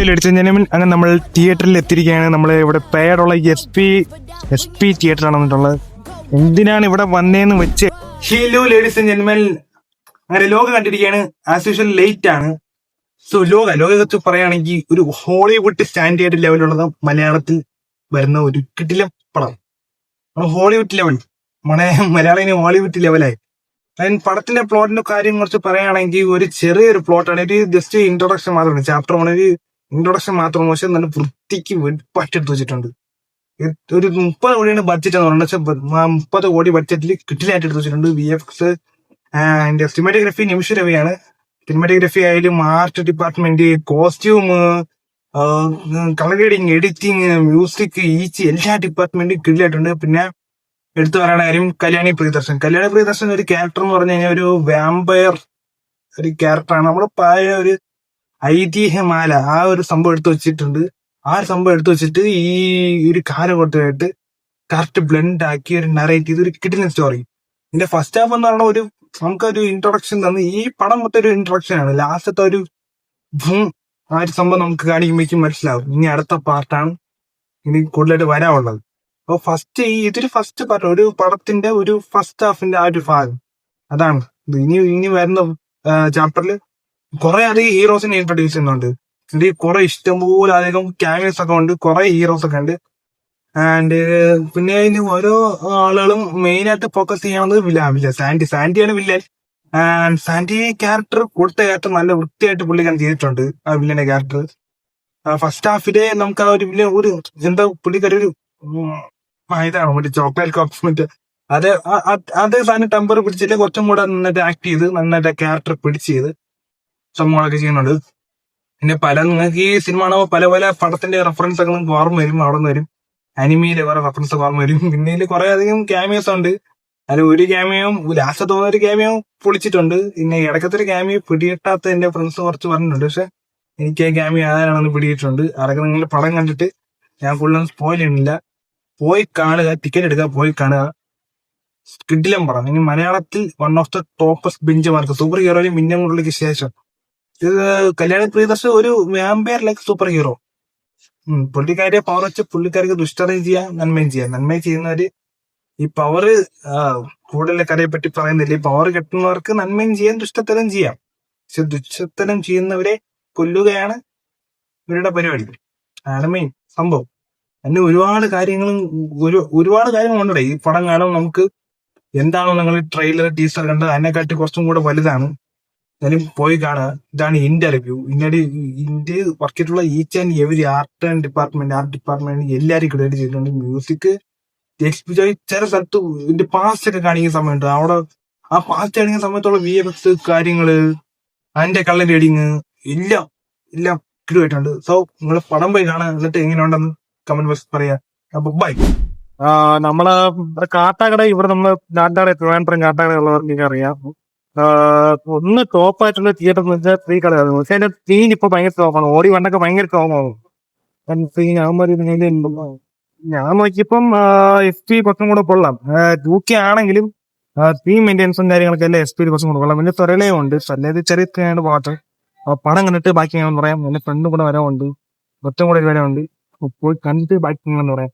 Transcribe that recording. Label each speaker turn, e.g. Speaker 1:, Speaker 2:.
Speaker 1: ലടിച്ച ജനമൻ അങ്ങനെ നമ്മൾ തിയേറ്ററിൽ എത്തിയിരിക്കുകയാണ്. നമ്മൾ ഇവിടെ പേരുള്ള എസ് പി തിയേറ്റർ ആണ് വന്നിട്ടുള്ളത്. എന്തിനാണ് ഇവിടെ വന്നേന്ന് വെച്ച് ഹലോ ലേഡീസ് ആൻഡ് ജെന്റിൽമെൻ, അങ്ങനെ ലോകം കണ്ടിരിക്കുകയാണ്. ആസ് യൂഷ്വൽ ലേറ്റ് ആണ്. സോ ലോകത്തെ കുറിച്ച് പറയുകയാണെങ്കിൽ ഒരു ഹോളിവുഡ് സ്റ്റാൻഡേർഡ് ലെവലുള്ളത് മലയാളത്തിൽ വരുന്ന ഒരു കിടിലം പടം. ഹോളിവുഡ് ലെവൽ മലയാളം ഹോളിവുഡ് ലെവലായി. പടത്തിന്റെ പ്ലോട്ടിന്റെ കാര്യം കുറിച്ച് പറയുകയാണെങ്കിൽ ഒരു ചെറിയൊരു പ്ലോട്ടാണ്. ഒരു ജസ്റ്റ് ഇൻട്രൊഡക്ഷൻ മാത്രമാണ്. ചാപ്റ്റർ 1 ഒരു ഇൻട്രൊഡക്ഷൻ മാത്രമാണ്. പക്ഷെ നല്ല വൃത്തിക്ക് വെടിപ്പാട്ടെടുത്ത് വെച്ചിട്ടുണ്ട്. ഒരു 30 കോടിയാണ് ബഡ്ജറ്റ് എന്ന് പറയുന്നത്. പക്ഷെ 30 കോടി ബഡ്ജറ്റിൽ കിട്ടിലായിട്ട് എടുത്ത് വെച്ചിട്ടുണ്ട്. VFX അതിന്റെ സിനിമാറ്റോഗ്രഫി നിമിഷ രവിയാണ്. സിനിമാറ്റോഗ്രഫി ആയാലും art department, costume, colour grading, editing, music, each എല്ലാ ഡിപ്പാർട്ട്മെന്റും കിട്ടിലായിട്ടുണ്ട്. പിന്നെ എടുത്തു പറയുന്ന കാര്യം കല്യാണി പ്രിയദർശൻ ഒരു ക്യാരക്ടർ എന്ന് പറഞ്ഞു കഴിഞ്ഞാൽ ഒരു വാമ്പയർ ഒരു ക്യാരക്ടറാണ്. നമ്മൾ പഴയ ഒരു ഐതിഹ്യമാല ആ ഒരു സംഭവം എടുത്തു വെച്ചിട്ടുണ്ട്. ആ ഒരു സംഭവം എടുത്തു വെച്ചിട്ട് ഈ ഒരു കാലഘട്ടമായിട്ട് കറക്റ്റ് ബ്ലെൻഡ് ആക്കി ഒരു നറേറ്റ് ചെയ്ത് ഒരു കിടിലൻ സ്റ്റോറി. ഇതിന്റെ ഫസ്റ്റ് ഹാഫ് എന്ന് പറഞ്ഞ ഒരു നമുക്കൊരു ഇൻട്രൊഡക്ഷൻ തന്ന് ഈ പടം മൊത്തം ഒരു ഇൻട്രൊഡക്ഷൻ ആണ്. ലാസ്റ്റത്തെ ഒരു ആ ഒരു സംഭവം നമുക്ക് കാണിക്കുമ്പോഴേക്കും മനസ്സിലാവും ഇനി അടുത്ത പാർട്ടാണ് ഇനി കൂടുതലായിട്ട് വരാനുള്ളത്. അപ്പൊ ഇതൊരു ഫസ്റ്റ് പാർട്ട്, ഒരു പടത്തിന്റെ ഒരു ഫസ്റ്റ് ഹാഫിന്റെ ആ ഒരു ഭാഗം അതാണ്. ഇനി വരുന്ന ചാപ്റ്ററിൽ കുറെ അധികം ഹീറോസിനെ ഇൻട്രൊഡ്യൂസ് ചെയ്യുന്നുണ്ട്. ഇതിൽ കുറെ ഇഷ്ടംപോലെ അധികം ക്യാമിയോസ് ഒക്കെ ഉണ്ട്, കുറെ ഹീറോസ് ഒക്കെ ഉണ്ട്. ആൻഡ് പിന്നെ അതിന് ഓരോ ആളുകളും മെയിൻ ആയിട്ട് ഫോക്കസ് ചെയ്യുന്നത് സാൻഡിയാണ് വില്ലൻ. സാൻഡി ക്യാരക്ടർ കൊടുത്ത ക്യാരക്ടർ നല്ല വൃത്തിയായിട്ട് പുള്ളിക്കാൻ ചെയ്തിട്ടുണ്ട്. ആ വില്ലന്റെ ക്യാരക്ടർ ഫസ്റ്റ് ഹാഫിലെ നമുക്ക് ആ ഒരു വില്ലൻ ഒരു എന്താ പുള്ളിക്കാരി ഒരു ഇതാണ് മറ്റേ ചോക്ലേറ്റ് കോപ്മെന്റ് അതേ സാധനം ടെമ്പർ പിടിച്ചിട്ട് കുറച്ചും കൂടെ നന്നായിട്ട് ആക്ട് ചെയ്ത് നന്നായിട്ട് ക്യാരക്ടർ പിടിച്ച് ചെയ്ത് സംഭവങ്ങളൊക്കെ ചെയ്യുന്നുണ്ട്. പിന്നെ നിങ്ങൾക്ക് ഈ സിനിമ കാണുമ്പോൾ പല പല പടത്തിന്റെ റെഫറൻസ് ഒക്കെ നിങ്ങൾക്ക് ഓർമ്മ വരും, അവിടെ നിന്ന് വരും. അനിമയിലെ കുറെ റെഫറൻസ് ഒക്കെ ഓർമ്മ വരും. പിന്നെ ഇതിൽ കുറെ അധികം ക്യാമിയോസ് ഉണ്ട്. അതിൽ ഒരു ക്യാമിയോ ലാസ്റ്റ് തോന്നുന്ന ഒരു ക്യാമിയോ പൊളിച്ചിട്ടുണ്ട്. പിന്നെ ഇടയ്ക്കത്തെ ഒരു ക്യാമിയോ പിടിയിട്ടാത്ത എന്റെ ഫ്രണ്ട്സ് കുറച്ച് പറഞ്ഞിട്ടുണ്ട്. പക്ഷെ എനിക്ക് ആ ക്യാമിയോ ആരാണെന്ന് പിടിയിട്ടുണ്ട്. അതൊക്കെ നിങ്ങൾ പടം കണ്ടിട്ട് ഞാൻ ഫുള്ളൊന്നും സ്പോയിൽ ചെയ്യുന്നില്ല. പോയി കാണുക, ടിക്കറ്റ് എടുക്കുക, പോയി കാണുക. കിടിലം പടം. ഇനി മലയാളത്തിൽ one of the toppest benchmark super ഹീറോയിലും മിന്നമുള്ളിക്ക് ശേഷം ഇത് കല്യാണി പ്രിയദർശൻ ഒരു വാമ്പയർ ലൈക്ക് സൂപ്പർ ഹീറോ. പുള്ളിക്കാരെ പവർ വെച്ച് പുള്ളിക്കാർക്ക് ദുഷ്ടതയും ചെയ്യാം, നന്മയും ചെയ്യാം. നന്മയും ചെയ്യുന്നവര് ഈ പവർ കൂടുതൽ കഥയെ പറ്റി പറയുന്നില്ല. ഈ പവർ കിട്ടുന്നവർക്ക് നന്മയും ചെയ്യാം, ദുഷ്ടത്തരം ചെയ്യാം. പക്ഷെ ദുഷ്ടത്തരം ചെയ്യുന്നവരെ കൊല്ലുകയാണ് ഇവരുടെ പരിപാടി. അതാണ് മെയിൻ സംഭവം. അതിന് ഒരുപാട് കാര്യങ്ങളുണ്ട്. ഈ പടം കാണുമ്പോൾ നമുക്ക് എന്താണോ നിങ്ങൾ ട്രെയിലർ ടീസർ കണ്ടത് അതിനെക്കാട്ടി കുറച്ചും കൂടെ വലുതാണ്. എന്നാലും പോയി കാണുക. ഇതാണ് ഇന്റർവ്യൂ. ഇന്ത്യ വർക്ക് ചെയ്തിട്ടുള്ള each and every art department എല്ലാവരും ക്രിയേറ്റ് ചെയ്തിട്ടുണ്ട്. മ്യൂസിക് ചില സ്ഥലത്ത് ഇതിന്റെ പാസ്റ്റ് ഒക്കെ കാണിക്കുന്ന സമയമുണ്ട്. അവിടെ ആ പാസ്റ്റ് കാണിക്കുന്ന സമയത്തുള്ള VFX കാര്യങ്ങള്, അതിന്റെ കളർ ഗ്രേഡിങ് എല്ലാം കിടുവായിട്ടുണ്ട്. സോ നിങ്ങൾ പടം പോയി കാണാൻ, എന്നിട്ട് എങ്ങനെയുണ്ടെന്ന് കമന്റ് ബോക്സ് പറയാ. അപ്പൊ ബൈ. നമ്മള് കാട്ടാക്കട ഇവിടെ നമ്മള് ട്രിവാൻഡ്രം കാട്ടാക്കട ഉള്ളവർക്ക് അറിയാം. ഒന്ന് ടോപ്പായിട്ടുള്ള തിയേറ്റർ എന്ന് വെച്ചാൽ ഫ്രീ കടയാണ്. പക്ഷെ അതിന്റെ സീൻ ഇപ്പൊ ഭയങ്കര ടോപ്പാണ്. ഓടി വണ്ടൊക്കെ ഭയങ്കര ടോപ്പാണ്. ഞാൻ നോക്കിയപ്പം SP കുറച്ചും കൂടെ കൊള്ളാം. 2K ആണെങ്കിലും തീം മെയിൻ്റെനൻസും കാര്യങ്ങളൊക്കെ എല്ലാം SP കുറച്ചും കൂടെ കൊള്ളാം. പിന്നെ തൊരലയും ഉണ്ട്. തൊരലത് ചെറിയ പാട്ട് പടം കണ്ടിട്ട് ബാക്കി ഞാൻ പറയാം. എന്റെ ഫ്രണ്ടും കൂടെ വരാനുണ്ട്, ഒറ്റം കൂടെ വരാനുണ്ട്. പോയി കണ്ടിട്ട് ബാക്കി പറയാം.